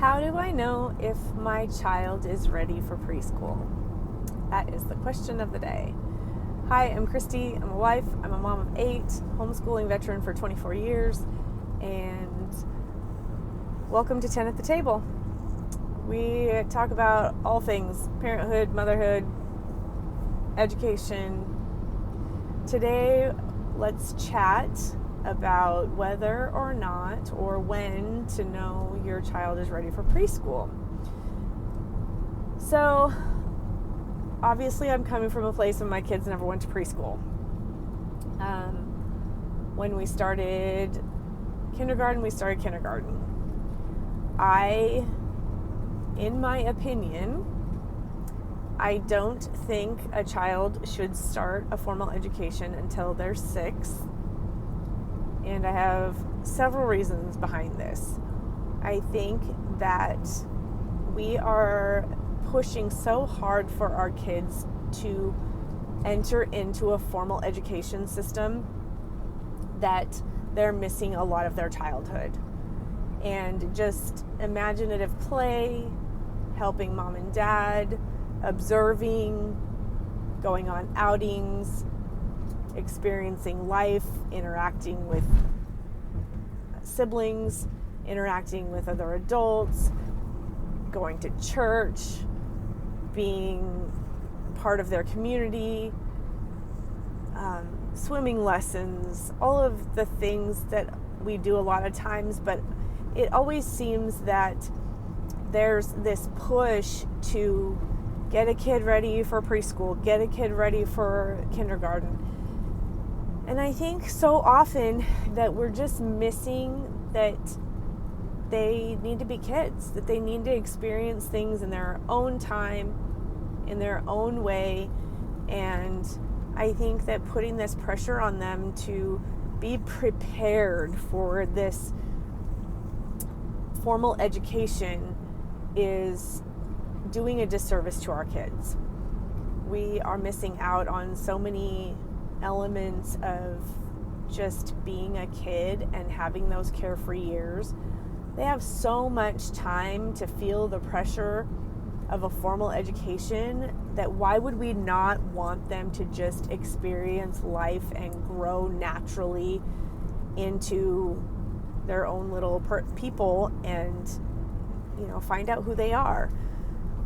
How do I know if my child is ready for preschool? That is the question of the day. Hi, I'm Christy. I'm a wife. I'm a mom of 8, homeschooling veteran for 24 years, and welcome to 10 at the Table. We talk about all things parenthood, motherhood, education. Today, let's chat about whether or not or when to know your child is ready for preschool. So, obviously, I'm coming from a place where my kids never went to preschool. When we started kindergarten, in my opinion, I don't think a child should start a formal education until they're 6. And I have several reasons behind this. I think that we are pushing so hard for our kids to enter into a formal education system that they're missing a lot of their childhood. And just imaginative play, helping mom and dad, observing, going on outings, experiencing life, interacting with siblings, interacting with other adults, going to church, being part of their community, swimming lessons, all of the things that we do a lot of times, but it always seems that there's this push to get a kid ready for preschool, get a kid ready for kindergarten. And I think so often that we're just missing that they need to be kids, that they need to experience things in their own time, in their own way. And I think that putting this pressure on them to be prepared for this formal education is doing a disservice to our kids. We are missing out on so many elements of just being a kid and having those carefree years. They have so much time to feel the pressure of a formal education that why would we not want them to just experience life and grow naturally into their own little people and, find out who they are.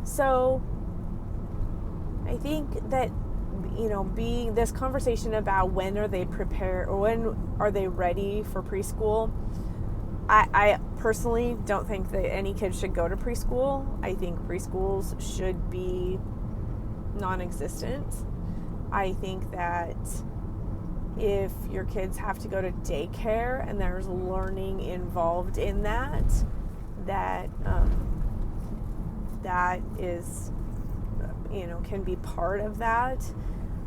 So I think that being this conversation about when are they prepared or when are they ready for preschool, I personally don't think that any kid should go to preschool. I think preschools should be non-existent. I think that if your kids have to go to daycare and there's learning involved in that is, can be part of that.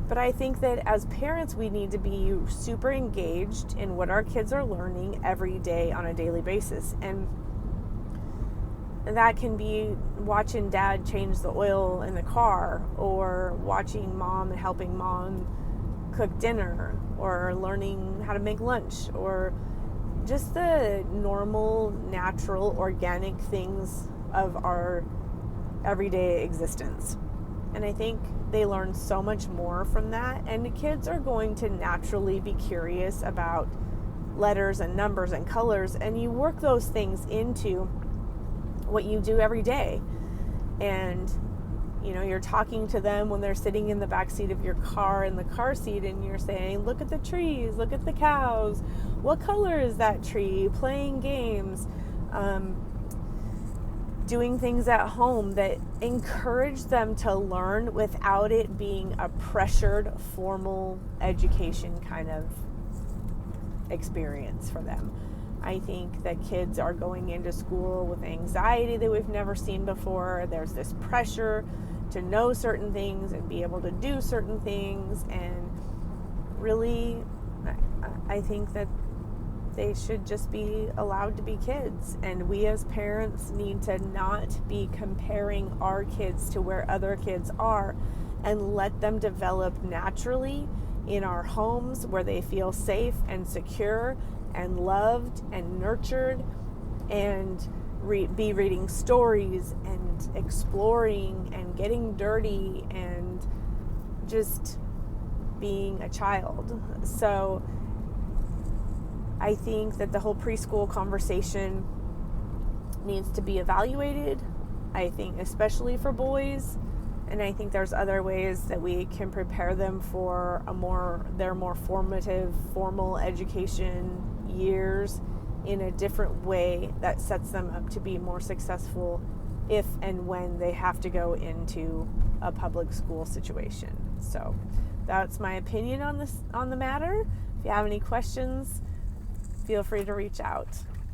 But I think that as parents, we need to be super engaged in what our kids are learning every day on a daily basis. And that can be watching dad change the oil in the car, or watching mom and helping mom cook dinner, or learning how to make lunch, or just the normal, natural, organic things of our everyday existence. And I think they learn so much more from that. And the kids are going to naturally be curious about letters and numbers and colors. And you work those things into what you do every day. And, you're talking to them when they're sitting in the back seat of your car in the car seat, and you're saying, look at the trees, look at the cows. What color is that tree? Playing games. Doing things at home that encourage them to learn without it being a pressured formal education kind of experience for them. I think that kids are going into school with anxiety that we've never seen before. There's this pressure to know certain things and be able to do certain things, and really I think that they should just be allowed to be kids. And we as parents need to not be comparing our kids to where other kids are, and let them develop naturally in our homes where they feel safe and secure and loved and nurtured, and be reading stories and exploring and getting dirty and just being a child. So I think that the whole preschool conversation needs to be evaluated. I think especially for boys, and I think there's other ways that we can prepare them for their more formative formal education years in a different way that sets them up to be more successful if and when they have to go into a public school situation. So that's my opinion on the matter. If you have any questions, feel free to reach out.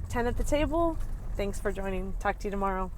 10 at the table. Thanks for joining. Talk to you tomorrow.